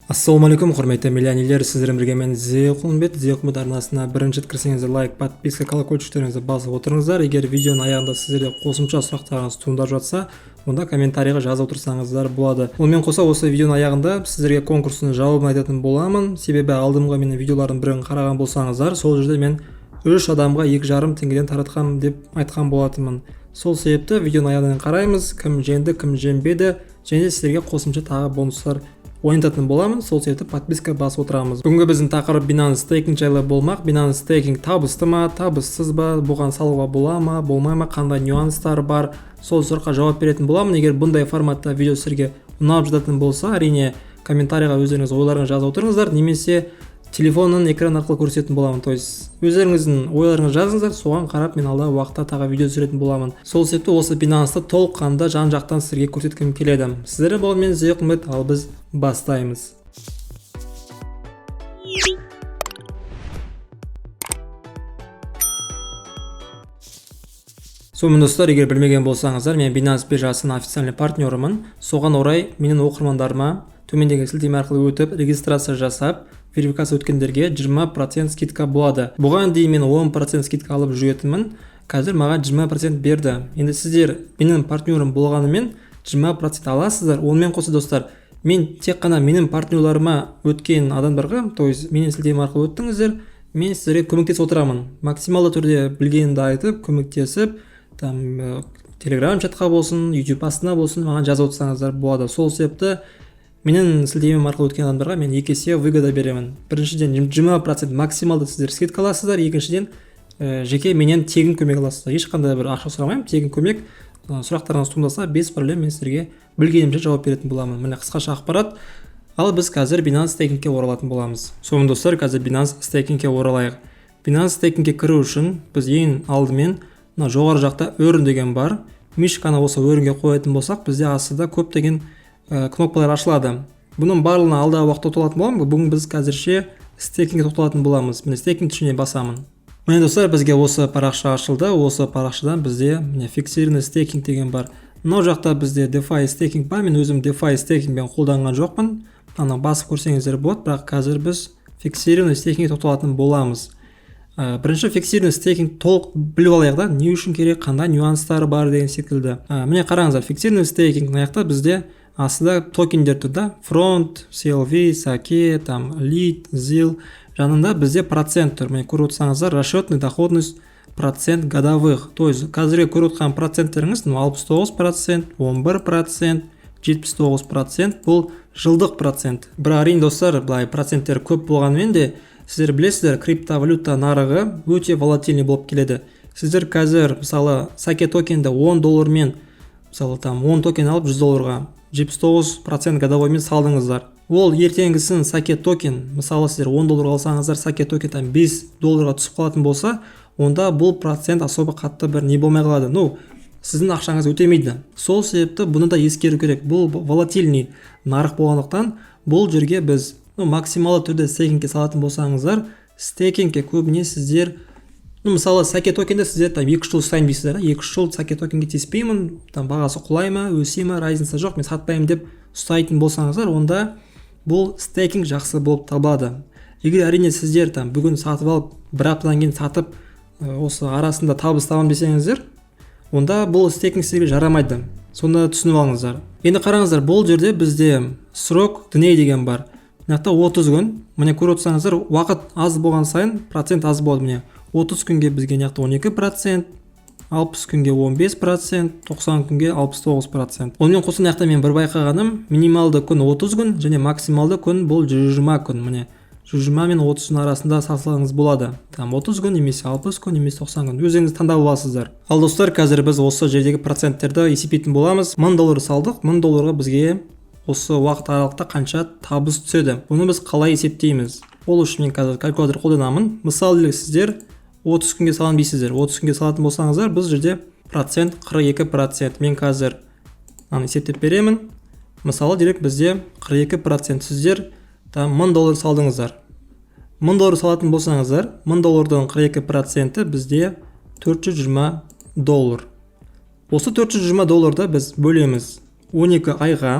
Ассалаумалейкум, құрметті миллионерлер, сіздермен бірге мен Зеқұлымбет арнасына бірінші рет кірсеңіздер лайк, подписка, колокольчиктеріңізді басып отырыңыздар. Егер видеоның аяғында сіздерде қосымша сұрақтарыңыз туындап жатса, онда комментарийға жазып отырсаңыздар болады. Онымен қоса осы видеоның аяғында сіздерге конкурстың жауабын айтатын боламын. Себебі алдымға менің видеолардың бірін қараған болсаңыздар, сол жерде мен 3 адамға 2,5 теңгеден таратқам деп айтқан болатынмын. Сол себепті видеоның аяғынан қараймыз, кім жеңді, кім жеңбеді, және сіздерге қосымша тағы бонустар ойнататын боламын. Сол себепті подписка басып отырамыз. Бүгінгі біздің тақырып Binance Staking жайлы болмақ. Binance Staking табысты ма, табыссыз ба, бұған салуға бола ма, болмай ма, қандай нюанстар бар, сол сұраққа жауап беретін боламын. Егер бұндай форматта видео сіздерге ұнап жататын болса, әрине комментарийға өздеріңіз ойларыңызды жазып отырыңыздар, немесе телефонның экран арқылы көрсететін боламын. То есть өздеріңіздің ойларыңызды жазыңыздар, соған қарап мен алдағы уақытта тағы видео түсіретін боламын. Сол себепті осы Binance'ты толыққанды жан-жақтан сіздерге көрсеткім келеді. Сіздерге болған мен Зеқұлымбет, ал біз бастаймыз. Сонымен достар, егер білмеген болсаңыздар, мен Binance биржасының официальный партнерымын. Соған орай менің оқырмандарыма төмендегі сілтеме арқылы өтіп, регистрация жасап, верификация өткендерге 20% скидка болады. Бұған дейін мен 10% скидка алып жүретінмін. Қазір маған 20% берді. Енді сіздер менің партнерім болғанымен 20% аласыздар. Онымен қоса достар, мен тек қана менің партнерларыма өткен адамдарға, то есть менің сілтеме арқылы өттіңіздер, мен сіздерге көмектесіп отырамын. Максималды түрде білгенімді айтып, көмектесіп, Telegram чатқа болсын, YouTube астына болсын, маған жазып отырсаңыздар болады. Сол себепті менің сілтемем арқылы өткен адамдарға мен 2 есе выгода беремін. Біріншіден 20% максималды сіздер скидка аласыздар, екіншіден жеке менен тегін көмек аласыздар. Ешқандай бір ақша сұрамаймын, тегін көмек. Сұрақтарыңыз туындаса, без проблем мен сіздерге білгенімше жауап беретін боламын. Міне қысқаша ақпарат. Ал біз қазір Binance Stakingке оралатын боламыз. Сонымен достар, қазір Binance Stakingке оралайық. Binance Stakingке кіру үшін біз ең алдымен жоғары жақта өрін деген бар. Мишканы осы өрінге қоятын болсақ, бізде астында көптеген кнопкалар ашылады. Бұның барлығына алдағы уақытта тоқталатын боламын. Бүгін біз қазірше стейкингке тоқталатын боламыз. Міне стейкинг түсіне басамын. Міне достар, бізге осы парақша ашылды. Осы парақшадан бізде фиксированный стейкинг деген бар. Мынау жақта бізде DeFi стейкинг бар. Мен өзім DeFi стейкингпен қолданған жоқпын. Ана басып көрсеңіздер болады, бірақ қазір біз фиксированный стейкингке тоқталатын боламыз. Бірінші фиксированный стейкинг толық біліп алайық да, не үшін керек, қандай нюанстары бар деген секілді. Міне қараңыздар, фиксированный стейкинг аяқта бізде астында токендер тұрды. Front, CLV, SAKE, Lead, ZIL. Жанында бізде процент тұр. Міне көріп отырсаңыздар, расчетный доходность процент годовых. То есть қазірге көріп отырған проценттеріңіз 69%, 11%, 79% бұл жылдық процент. Бірақ әрине достар, былай проценттер көп болғанымен де, сіздер білесіздер, криптовалюта нарығы өте волатильный болып келеді. Сіздер қазір мысалы SAKE токенді $10 мысалы 10 токен алып $100 79% годовоймен салдыңыздар. Ол ертеңгісін SAKE токен, мысалы сіздер $10 алсаңыздар, SAKE токен $5 түсіп қалатын болса, онда бұл процент особо қатты бір не болмай қалады. Сіздің ақшаңыз өтемейді. Сол себепті бұны да ескеру керек. Бұл волатильный нарық болғандықтан, бұл жерге біз максималды түрде стейкингке салатын болсаңыздар, стейкингке көбіне сіздер, мысалы SAKE токенді сіздер 2 жыл сайын дейсіздер, 2 жыл SAKE токенге теспеймін, бағасы құлай ма, өсе ма, разница жоқ, мен сатпаймын деп ұстайтын болсаңыздар, онда бұл стейкинг жақсы болып табылады. Егер әрине сіздер бүгін сатып алып, бір аптадан кейін сатып, осы арасында табыс табам десеңіздер, онда бұл стейкинг сізге жарамайды. Сонда түсініп алыңыздар. Енді қараңыздар, бұл жерде бізде срок дней деген бар. Мына 30 күн. Міне көріп отырсаңыздар, уақыт аз болған сайын процент аз болады. Міне 30 күнге бізге 12%, 60 күнге 15%, 90 күнге 69%. Онымен қоса мен бір байқағаным, минималды күн 30 күн және максималды күн бұл 120 күн. Міне 120 мен 30 күн арасында сатсаңыз болады. 30 күн немесе 60 күн немесе 90 күн. Өзіңіз таңдап аласыздар. Ал достар, қазір біз осы жердегі проценттерді есептейтін боламыз. $1000 салдық. $1000-ға бізге осы уақыт аралықта қанша табыс түседі. Бұны біз қалай есептейміз? Ол үшін мен қазір калькулятор қолданамын. Мысалы, сіздер 30 күнге салам дейсіздер. 30 күнге салатын болсаңыздар, біз жерде процент 42%. Мен қазір есептеп беремін. Мысалы, директ бізде 42%. Сіздер $1000 салдыңыздар. $1000 салатын болсаңыздар, $1000-дан 42% бізде $420. Осы $420-ды біз бөлеміз 12 айға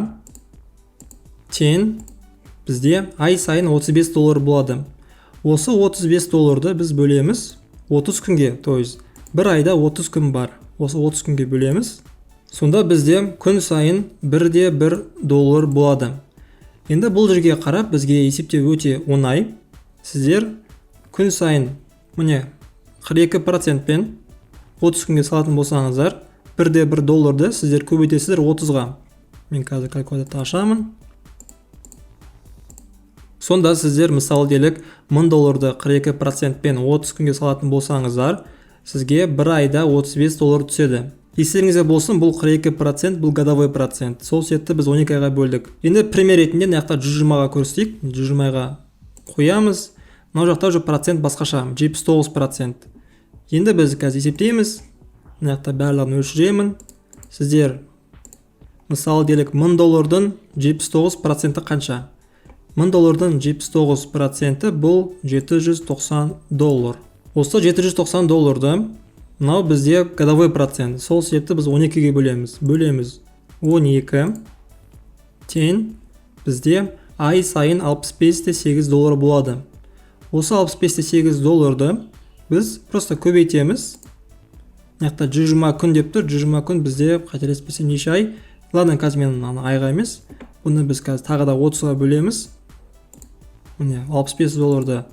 тең бізде ай сайын 35 доллар болады. Осы 35 долларды біз бөлеміз 30 күнге, то есть бір айда 30 күн бар. Осы 30 күнге бөлеміз. Сонда бізде күн сайын 1,1 доллар болады. Енді бұл жерге қарап бізге есептеу өте оңай. Сіздер күн сайын міне 42% пен 30 күнге салатын болсаңыздар, 1,1 долларды сіздер көбейтесіздер 30-ға. Мен қазір калькуляторды ашамын. Сонда сіздер мысалы делік 1000 долларды 42% пен 30 күнге салатын болсаңыздар, сізге бір айда 35 доллар түседі. Естеріңізде болсын, бұл 42%, бұл годовой процент. Сол себепті біз 12 айға бөлдік. Енді пример ретінде мына жақта 120-ға көрсетейік. 120-ға қоямыз. Мына жақта уже процент басқаша, 79%. Енді біз қазір есептейміз. Мына жақта барлығын өшіремін. Сіздер мысалы делік 1000 доллардың 79% қанша? 1000 доллардың 79% бұл 790 доллар. Осы 790 долларды мынау бізде годовой процент. Сол себепті біз 12-ге бөлеміз. 12 тең бізде ай сайын 65,8 доллар болады. Осы 65,8 долларды біз просто көбейтеміз. Мына 120 күн деп тұр. 120 күн бізде қателеспесем неше ай? Ладно, қазір мен айға емес. Бұны біз қазір тағы да 30-ға бөлеміз. Міне 65 долларды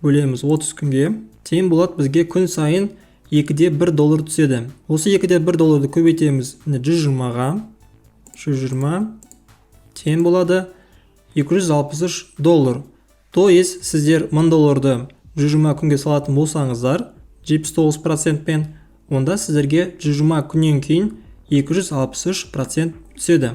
бөлеміз 30 күнге. Тең болады бізге күн сайын 2,1 доллар түседі. Осы 2,1 долларды көбейтеміз 120-ға. 120 тең болады 263 доллар. То есть сіздер 1000 долларды 120 күнге салатын болсаңыздар, 79% пен, онда сіздерге 120 күннен кейін 263% түседі.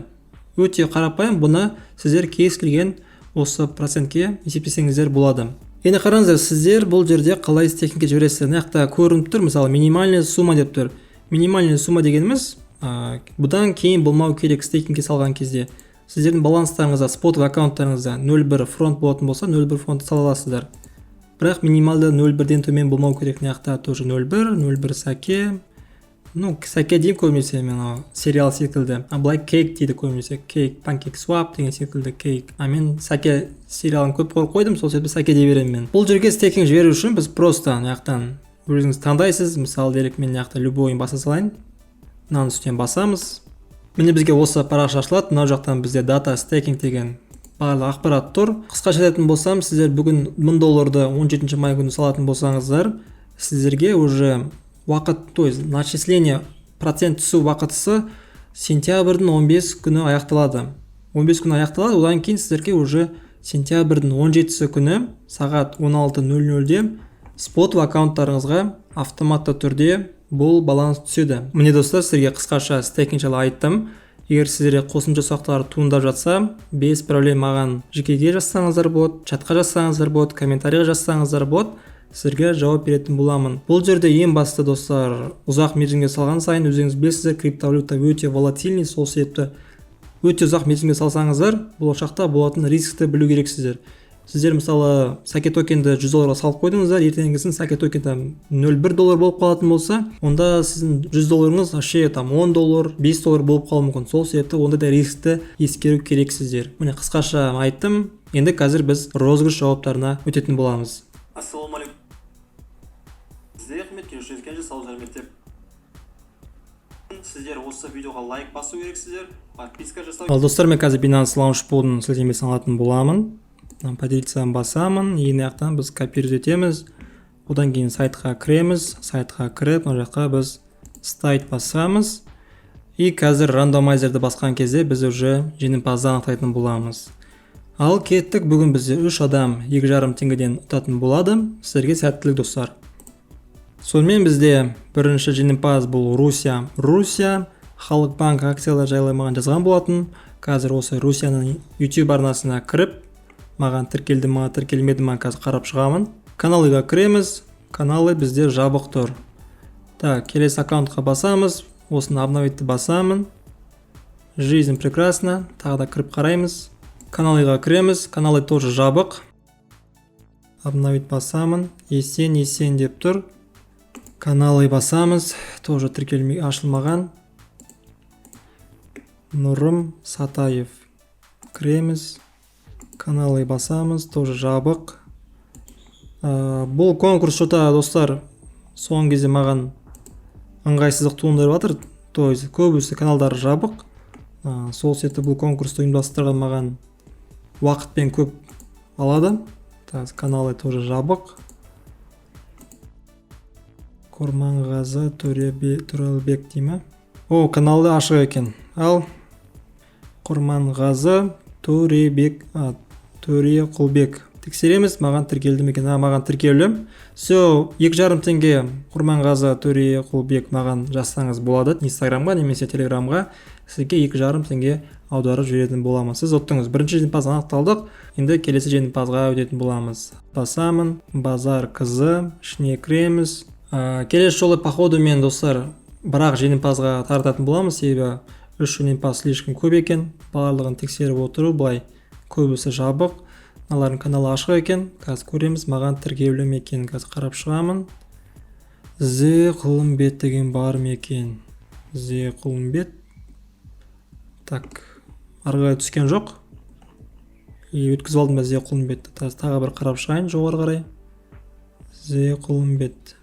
Өте қарапайым, бұны сіздер кез келген осы процентке есептесеңіздер болады. Енді қараңыздар, сіздер бұл жерде қалай стейкингке жібересіздер. Мына жақта көрініп тұр, мысалы минимальная сумма деп тұр. Минимальная сумма дегеніміз бұдан кейін болмау керек стейкингке салған кезде. Сіздердің баланстарыңызда, спот аккаунттарыңызда 0,1 фронт болатын болса, 0,1 фронт сала аласыздар. Бірақ минималды 0,1-ден төмен болмау керек. Мына жақта тоже 0,1, 0,1 сәке. Сәке деймін көбінесе мен сериал секілді. Былай кейк дейді көбінесе. Кейк, панкейк свап деген секілді кейк. Мен сәке сериалын көп көріп қойдым, сол себепті сәке дей беремін мен. Бұл жерге стейкинг жіберу үшін біз просто мына жақтан өзіңіз таңдайсыз. Мысалы делік мен мына жақта любойын баса салайын. Мынаны үстінен басамыз. Міне бізге осы параша ашылады. Мына жақтан бізде дата стейкинг деген барлық ақпарат тұр. Қысқаша айтатын болсам, сіздер бүгін 1000 долларды 17 май күні салатын болсаңыздар, сіздерге уже уақыт, то есть начисление процент түсу уақытысы сентябрьдің 15 күні аяқталады. 15 күні аяқталады, одан кейін сіздерге уже сентябрьдің 17 күні сағат 16:00-де спот аккаунттарыңызға автоматты түрде бұл баланс түседі. Міне достар, сіздерге қысқаша стейкинг жайлы айттым. Егер сіздерге қосымша сұрақтар туындап жатса, без проблем маған жекеге жазсаңыздар болады, чатқа жазсаңыздар болады, комментарийға жазсаңыздар болады. Сіздерге жауап беретін боламын. Бұл жерде ең басты достар, ұзақ мерзімге салған сайын өзіңіз білесіздер, криптовалюта өте волатильный, сол себепті өте ұзақ мерзімге салсаңыздар, болашақта болатын рискті білу керексіздер. Сіздер мысалы сәке токенді 100 долларға салып қойдыңыздар, ертеңгісін сәке токен 0,1 доллар болып қалатын болса, онда сіздің 100 долларыңыз вообще 10 доллар, 5 доллар болып қалуы мүмкін. Сол себепті онда да рискті ескеру керексіздер. Міне қысқаша айттым. Енді қазір біз розыгрыш жауаптарына өтетін боламыз. Ассалаумағалейкум. Сіздерге рахмет, келушілерге сау сәлемет деп. Сіздер осы видеоға лайк басу керексіздер, подписка жасау. Ал достар, мен қазір Binance Launchpad'ын сілтемесін алатын боламын. Поделиться басамын, ең жақтан біз копировать етеміз. Одан кейін сайтқа кіреміз, сайтқа кіріп, мына жаққа біз стайт басамыз. И қазір рандомайзерді басқан кезде біз уже жеңімпазды анықтайтын боламыз. Ал кеттік, бүгін бізде 3 адам 2,5 теңгеден ұтатын болады. Сіздерге сәттілік достар. Сонымен бізде бірінші жеңімпаз бұл Русия. Халық банк акциялар жайлы маған жазған болатын. Қазір осы Русияның YouTube арнасына кіріп, маған тіркелді ма, тіркелмеді ма, қазір қарап шығамын. Каналыға кіреміз. Каналы бізде жабық тұр. Так, келесі аккаунтқа басамыз. Осыны обновитті басамын. Жизнь прекрасна. Тағы да кіріп қараймыз. Каналыға кіреміз. Каналы тоже жабық. Обновить басамын. Есен деп тұр. Каналы басамыз. Тоже тіркелмей ашылмаған. Нұрым Сатаев. Кіреміз. каналы басамыз, тоже жабық. Бұл конкурс жота достар, соңғы кезде маған ыңғайсыздық туындап жатыр. То есть көбісі каналдары жабық. Сол себепті бұл конкурсты ұйымдастырған маған уақытпен көп алады. Каналы тоже жабық. Құрманғазы Төрелбек дейме. О, каналы ашық екен. Ал Құрманғазы Төреқұлбек. Тексереміз, маған тіркелді екен. Маған тіркеулі. Все, 2,5 теңге Құрманғазы Төреқұлбек маған жазсаңыз болады Инстаграмға немесе Телеграмға. Сізге 2,5 теңге аударып жіберетін боламыз. Сіз ұттыңыз. Бірінші жеңімпаз анықталдық. Енді келесі жеңімпазға өтетін боламыз. Басамын. Базар қызы. Ішіне кіреміз. Келесі жолы походу мен достар бірақ жеңімпазға тартатын боламыз. Себебі 3 жеңімпаз слишком көп екен. Барлығын тексеріп отыру, былай көбісі жабық. Мыналардың каналы ашық екен. Қазір көреміз, маған тіркеулі ме екен. Қазір қарап шығамын. Құлымбет деген бар ма екен? Құлымбет. Так, арғай түскен жоқ. Өткізіп алдым ба Құлымбетті. Тағы бір қарап шығайын жоғары қарай. Құлымбет.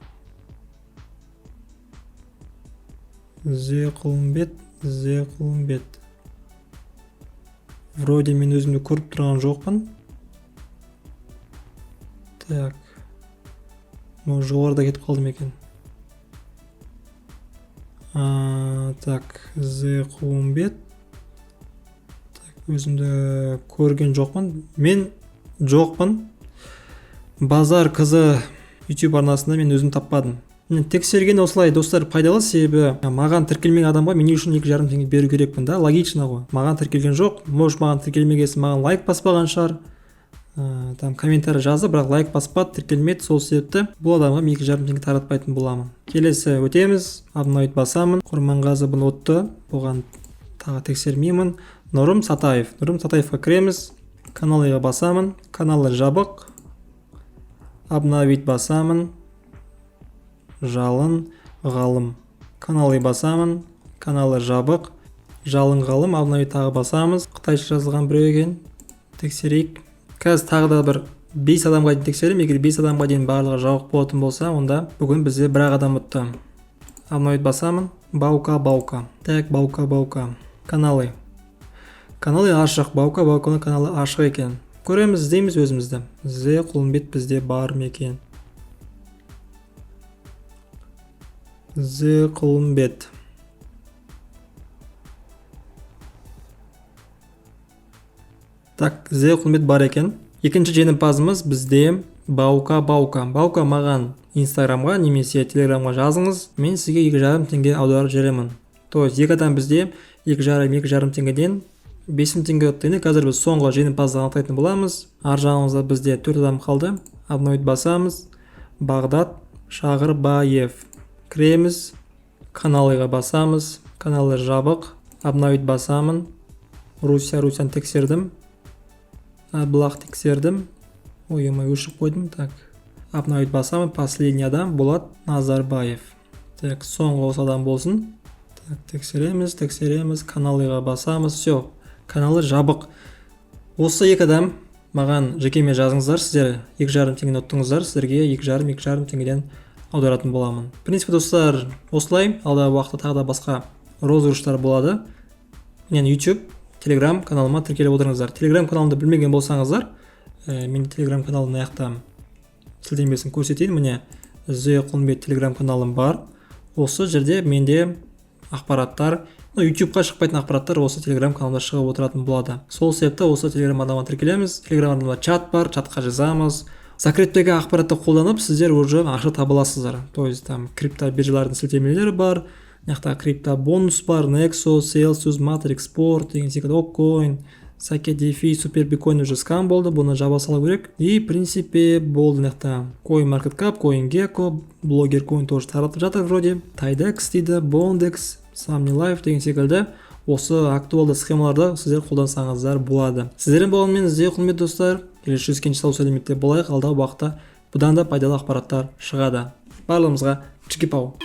Құлымбет. Вроде мен өзімді көріп тұрған жоқпын. Так. Жоғарыда кетіп қалдым екен. Так, Құлымбет. Өзімді көрген жоқпын. Мен жоқпын. Базар қызы YouTube арнасында мен өзім таппадым. Тексерген осылай достар пайдалы, себебі маған тіркелмеген адамға мен үшін 2,5 теңге беру керекпін да, логично ғой. Маған тіркелген жоқ, может маған тіркелмегесін, маған лайк баспаған шығар. Там комментарий жазды, бірақ лайк баспады, тіркелмеді, сол себепті бұл адамға 2,5 теңге таратпайтын боламын. Келесі өтеміз, абонент басамын. Құрманғазы бұны отты, бұған тағы тексермеймін. Нұрым Сатаевқа кіреміз. Каналыға басамын, каналы жабық. Обновить басамын. Жалын ғалым. Каналы басамын, каналы жабық. Жалын ғалым, обновить тағы басамыз. Қытайша жазылған біреу екен. Тексерейік. Қазір тағы да бір 5 адамға дейін тексерем. Егер 5 адамға дейін барлығы жауық болатын болса, онда бүгін бізде бір адам ұтты. Обновить басамын. Баука. Так, Баука. Каналы ашық. Бауканың каналы ашық екен. Көреміз, іздейміз өзімізді. Құлымбет бізде бар ма екен? Құлымбет. Так, Құлымбет бар екен. Екінші жеңімпазымыз бізде Баука. Баука маған Инстаграмға немесе Телеграмға жазыңыз. Мен сізге 2,5 теңге аударып жіберемін. То есть екі адам бізде 2,5 теңгеден 5 теңге ұтты. Қазір біз соңғы жеңімпазды анықтайтын боламыз. Ар жағымызда бізде 4 адам қалды. Обновить басамыз. Бағдат Шағырбаев. Кіреміз. Каналыға басамыз. Каналы жабық. Обновить басамын. Русян тексердім. Бұлақ тексердім. Ойымай өшіп қойдым. Так. Обновить басамын. Последний адам Болат Назарбаев. Так, соңғы осы адам болсын. Так, тексереміз. Каналыға басамыз. Все. Каналы жабық. Осы екі адам маған жекеме жазыңыздар. Сіздер 2,5 теңгені ұттыңыздар. Сіздерге 2,5 теңгеден аударатын боламын. В принципе, достар, осылай. Алдағы уақытта тағы да басқа розыгрыштар болады. Мен YouTube, Telegram каналыма тіркеліп отырыңыздар. Telegram каналымды білмеген болсаңыздар, мен Telegram каналын аяқта сілтемесін көрсетейін. Міне Құлымбет Telegram каналым бар. Осы жерде менде ақпараттар, YouTube-қа шықпайтын ақпараттар осы Telegram каналда шығып отыратын болады. Сол себепті осы Telegram арнаға тіркелеміз. Telegram арнада чат бар, чатқа жазамыз. Закрептерге ақпаратты қолданып, сіздер уже ақша таба аласыздар. То есть там крипто биржалардың сілтемелері бар, мынақта крипто бонус бар, Nexo, Celsius, Matrix Sport деген секілді, Okcoin, Sake DeFi, Super Bitcoin уже скам болды, бұны жаба салу керек. И в принципе болды мынақта CoinMarketCap, CoinGecko, Blogger Coin тоже таратып жатыр вроде, Tidex дейді, Bondex, Sammy Life деген секілді. Осы актуалды схемаларды сіздер қолдансаңыздар болады. Сіздермен болған мен Құлымбет достар. Келесі жүзгенші сау сәлеметте болайық. Алдағы уақытта бұдан да пайдалы ақпараттар шығады. Барлығымызға чики-пау.